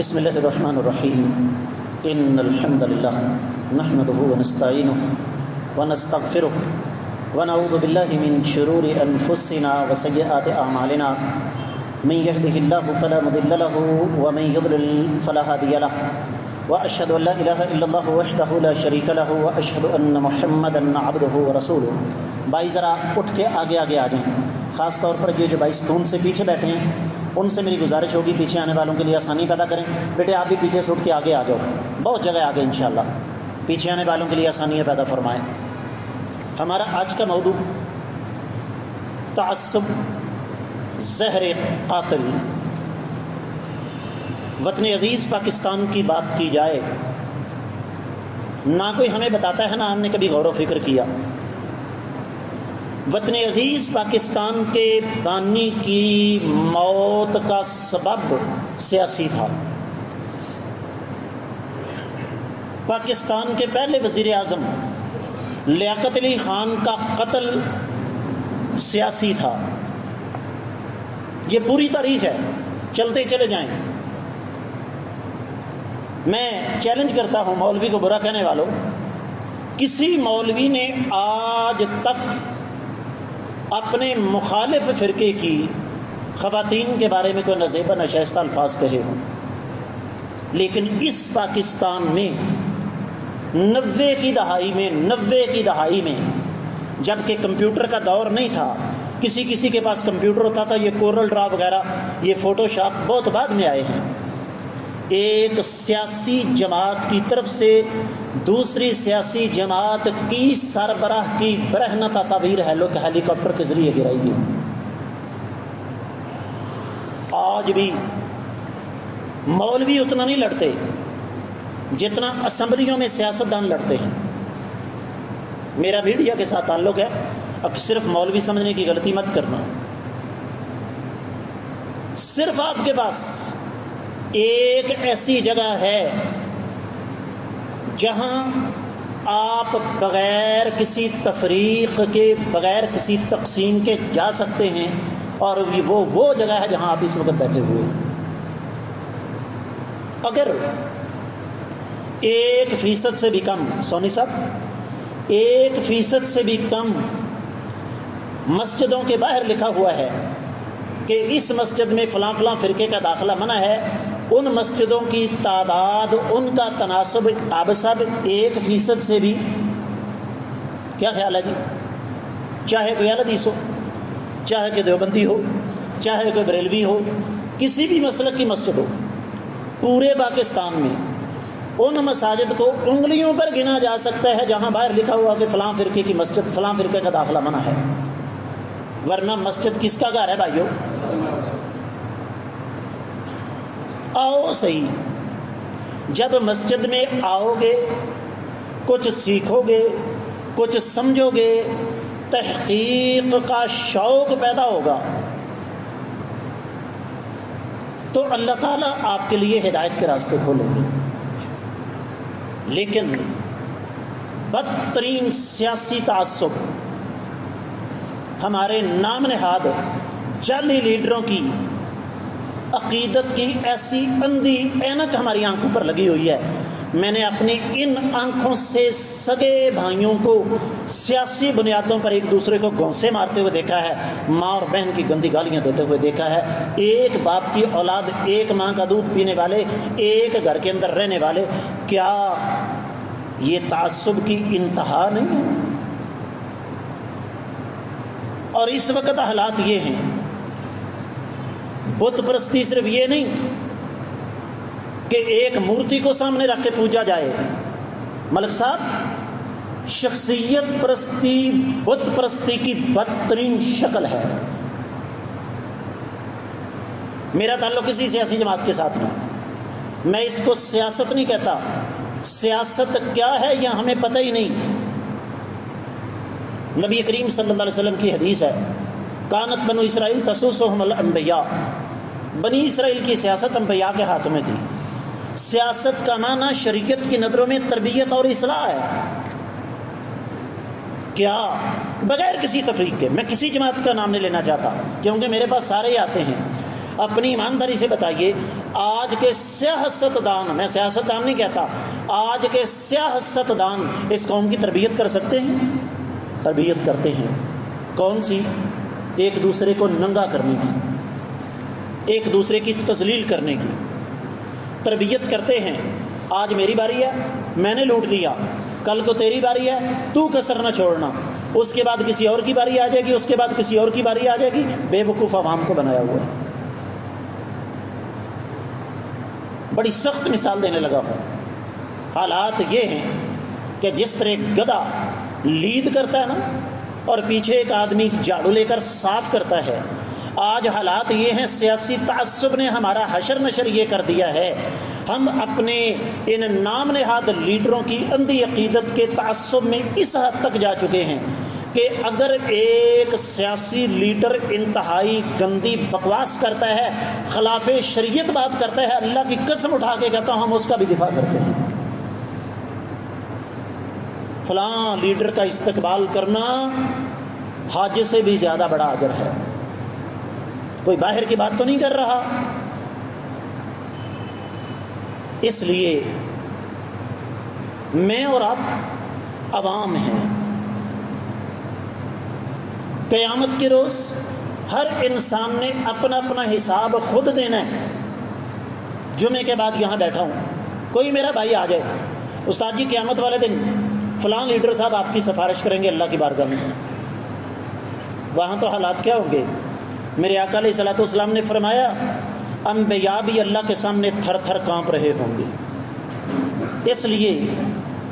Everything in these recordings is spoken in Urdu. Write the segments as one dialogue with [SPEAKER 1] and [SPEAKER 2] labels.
[SPEAKER 1] بسم الله الرحمن الرحيم إن الحمد لله نحمده ونستعينه ونستغفره ونعوذ بالله من شرور أنفسنا وسيئات أعمالنا من يهده الله فلا مضل له ومن يضلل فلا هادي له وأشهد أن لا إله إلا الله وحده لا شريك له وأشهد أن محمدا عبده ورسوله. بھائی ذرا اٹھ کے آگے آ جائیں، خاص طور پر یہ جو بھائی ستون سے پیچھے بیٹھے ہیں ان سے میری گزارش ہوگی پیچھے آنے والوں کے لیے آسانی پیدا کریں. بیٹے آپ بھی پیچھے سے اٹھ کے آگے آ جاؤ، بہت جگہ آگے انشاءاللہ پیچھے آنے والوں کے لیے آسانیاں پیدا فرمائیں. ہمارا آج کا موضوع تعصب زہر قاتل. وطن عزیز پاکستان کی بات کی جائے، نہ کوئی ہمیں بتاتا ہے نہ ہم نے کبھی غور و فکر کیا. وطن عزیز پاکستان کے بانی کی موت کا سبب سیاسی تھا. پاکستان کے پہلے وزیر اعظم لیاقت علی خان کا قتل سیاسی تھا. یہ پوری تاریخ ہے، چلتے چلے جائیں. میں چیلنج کرتا ہوں مولوی کو برا کہنے والوں، کسی مولوی نے آج تک اپنے مخالف فرقے کی خواتین کے بارے میں کوئی نزیبہ نشائستہ الفاظ کہے ہوں؟ لیکن اس پاکستان میں 90 کی دہائی میں جب کہ کمپیوٹر کا دور نہیں تھا، کسی کے پاس کمپیوٹر ہوتا تھا، یہ کورل ڈرا وغیرہ، یہ فوٹو شاپ بہت بعد میں آئے ہیں. ایک سیاسی جماعت کی طرف سے دوسری سیاسی جماعت کی سربراہ کی برہنہ تصاویر ہیلی کاپٹر کے ذریعے گرائی گئی. آج بھی مولوی اتنا نہیں لڑتے جتنا اسمبلیوں میں سیاستدان لڑتے ہیں. میرا میڈیا کے ساتھ تعلق ہے، اب صرف مولوی سمجھنے کی غلطی مت کرنا. صرف آپ کے پاس ایک ایسی جگہ ہے جہاں آپ بغیر کسی تفریق کے، بغیر کسی تقسیم کے جا سکتے ہیں، اور وہ جگہ ہے جہاں آپ اس وقت بیٹھے ہوئے ہیں. اگر 1% سے بھی کم، سونی صاحب 1% سے بھی کم مسجدوں کے باہر لکھا ہوا ہے کہ اس مسجد میں فلاں فلاں فرقے کا داخلہ منع ہے، ان مسجدوں کی تعداد، ان کا تناسب اب سب 1% سے بھی، کیا خیال ہے جی؟ چاہے کوئی اہل حدیث ہو، چاہے کہ دیوبندی ہو، چاہے کوئی بریلوی ہو، کسی بھی مسلک کی مسجد ہو، پورے پاکستان میں ان مساجد کو انگلیوں پر گنا جا سکتا ہے جہاں باہر لکھا ہوا کہ فلاں فرقے کی مسجد، فلاں فرقے کا داخلہ منع ہے. ورنہ مسجد کس کا گھر ہے بھائیو؟ آؤ صحیح، جب مسجد میں آؤ گے، کچھ سیکھو گے، کچھ سمجھو گے، تحقیق کا شوق پیدا ہوگا، تو اللہ تعالیٰ آپ کے لیے ہدایت کے راستے کھولیں گے. لیکن بدترین سیاسی تعصب ہمارے نام نہاد جعلی لیڈروں کی عقیدت کی ایسی اندھی اینک ہماری آنکھوں پر لگی ہوئی ہے. میں نے اپنی ان آنکھوں سے سگے بھائیوں کو سیاسی بنیادوں پر ایک دوسرے کو گھونسے مارتے ہوئے دیکھا ہے، ماں اور بہن کی گندی گالیاں دیتے ہوئے دیکھا ہے. ایک باپ کی اولاد، ایک ماں کا دودھ پینے والے، ایک گھر کے اندر رہنے والے، کیا یہ تعصب کی انتہا نہیں ہے؟ اور اس وقت حالات یہ ہیں، بت پرستی صرف یہ نہیں کہ ایک مورتی کو سامنے رکھ کے پوجا جائے. ملک صاحب، شخصیت پرستی بت پرستی کی بدترین شکل ہے. میرا تعلق کسی سیاسی جماعت کے ساتھ نہیں، میں اس کو سیاست نہیں کہتا. سیاست کیا ہے یہ ہمیں پتہ ہی نہیں. نبی کریم صلی اللہ علیہ وسلم کی حدیث ہے، کانت بنو اسرائیل تسوسہم الانبیاء، بنی اسرائیل کی سیاست انبیاء کے ہاتھ میں تھی. سیاست کا معنی شریعت کی نظروں میں تربیت اور اصلاح ہے. کیا بغیر کسی تفریق کے، میں کسی جماعت کا نام نہیں لینا چاہتا کیونکہ میرے پاس سارے ہی آتے ہیں، اپنی ایمانداری سے بتائیے، آج کے سیاستدان، میں سیاستدان نہیں کہتا، آج کے سیاستدان اس قوم کی تربیت کر سکتے ہیں؟ تربیت کرتے ہیں، کون سی؟ ایک دوسرے کو ننگا کرنے کی، ایک دوسرے کی تذلیل کرنے کی تربیت کرتے ہیں۔ آج میری باری ہے، میں نے لوٹ لیا، کل کو تیری باری ہے، تو کسر نہ چھوڑنا، اس کے بعد کسی اور کی باری آ جائے گی، اس کے بعد کسی اور کی باری آ جائے گی۔ بے وقوف عوام کو بنایا ہوا ہے۔ بڑی سخت مثال دینے لگا ہوں۔ حالات یہ ہیں کہ جس طرح ایک گدھا لیڈ کرتا ہے نا، اور پیچھے ایک آدمی جھاڑو لے کر صاف کرتا ہے، آج حالات یہ ہیں، سیاسی تعصب نے ہمارا حشر نشر یہ کر دیا ہے، ہم اپنے ان نام نہاد لیڈروں کی اندھی عقیدت کے تعصب میں اس حد تک جا چکے ہیں کہ اگر ایک سیاسی لیڈر انتہائی گندی بکواس کرتا ہے، خلاف شریعت بات کرتا ہے، اللہ کی قسم اٹھا کے کہتا ہوں ہم اس کا بھی دفاع کرتے ہیں۔ فلاں لیڈر کا استقبال کرنا حج سے بھی زیادہ بڑا اجر ہے۔ کوئی باہر کی بات تو نہیں کر رہا۔ اس لیے میں اور آپ عوام ہیں، قیامت کے روز ہر انسان نے اپنا اپنا حساب خود دینا ہے۔ جمعے کے بعد یہاں بیٹھا ہوں، کوئی میرا بھائی آ جائے، استاد جی قیامت والے دن فلاں لیڈر صاحب آپ کی سفارش کریں گے اللہ کی بارگاہ میں، وہاں تو حالات کیا ہوں گے؟ میرے آقا علیہ الصلوۃ والسلام نے فرمایا انبیاء بھی اللہ کے سامنے تھر تھر کانپ رہے ہوں گے۔ اس لیے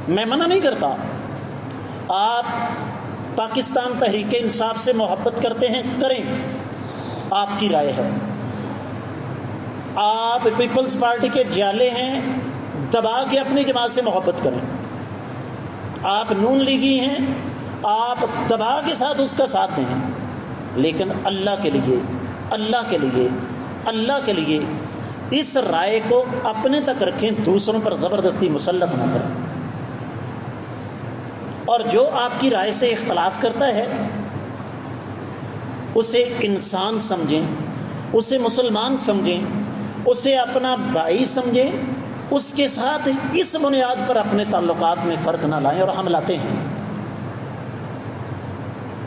[SPEAKER 1] میں منع نہیں کرتا، آپ پاکستان تحریک انصاف سے محبت کرتے ہیں کریں، آپ کی رائے ہے۔ آپ پیپلز پارٹی کے جالے ہیں، دبا کے اپنی جماعت سے محبت کریں۔ آپ نون لیگی ہیں، آپ دبا کے ساتھ اس کا ساتھ دیں، لیکن اللہ کے لیے، اللہ کے لیے، اللہ کے لیے اس رائے کو اپنے تک رکھیں، دوسروں پر زبردستی مسلط نہ کریں۔ اور جو آپ کی رائے سے اختلاف کرتا ہے اسے انسان سمجھیں، اسے مسلمان سمجھیں، اسے اپنا بھائی سمجھیں، اس کے ساتھ اس بنیاد پر اپنے تعلقات میں فرق نہ لائیں، اور ہم لاتے ہیں۔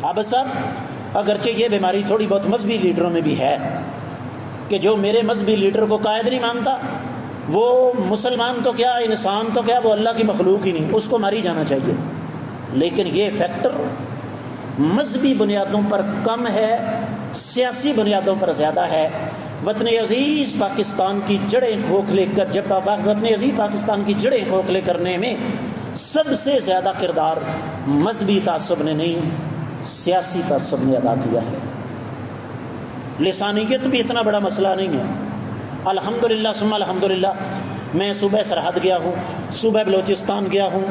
[SPEAKER 1] اب صاحب اگرچہ یہ بیماری تھوڑی بہت مذہبی لیڈروں میں بھی ہے کہ جو میرے مذہبی لیڈر کو قائد نہیں مانتا وہ مسلمان تو کیا، انسان تو کیا، وہ اللہ کی مخلوق ہی نہیں، اس کو ماری جانا چاہیے۔ لیکن یہ فیکٹر مذہبی بنیادوں پر کم ہے، سیاسی بنیادوں پر زیادہ ہے۔ وطن عزیز پاکستان کی جڑیں کھوکھلے کر، جب وطن عزیز پاکستان کی جڑیں کھوکھلے کرنے میں سب سے زیادہ کردار مذہبی تعصب نے نہیں، سیاسی تعصب نے ادا کیا ہے۔ لسانیت بھی اتنا بڑا مسئلہ نہیں ہے۔ الحمدللہ ثم الحمدللہ، میں صوبہ سرحد گیا ہوں، صوبہ بلوچستان گیا ہوں،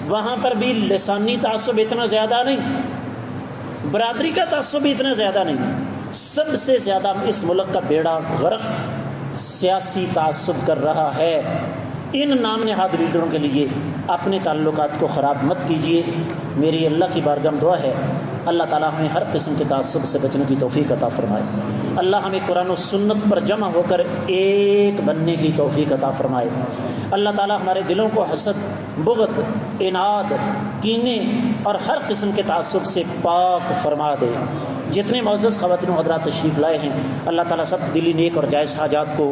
[SPEAKER 1] وہاں پر بھی لسانی تعصب اتنا زیادہ نہیں، برادری کا تعصب بھی اتنا زیادہ نہیں۔ سب سے زیادہ اس ملک کا بیڑا غرق سیاسی تعصب کر رہا ہے۔ ان نام نہاد لیڈروں کے لیے اپنے تعلقات کو خراب مت کیجیے۔ میری اللہ کی بارگاہ میں دعا ہے اللہ تعالیٰ ہمیں ہر قسم کے تعصب سے بچنے کی توفیق عطا فرمائے۔ اللہ ہمیں قرآن و سنت پر جمع ہو کر ایک بننے کی توفیق عطا فرمائے۔ اللہ تعالیٰ ہمارے دلوں کو حسد، بغض، اناد، کینے اور ہر قسم کے تعصب سے پاک فرما دے۔ جتنے معزز خواتین و حضرات تشریف لائے ہیں اللہ تعالیٰ سب کی دلی نیک اور جائز حاجات کو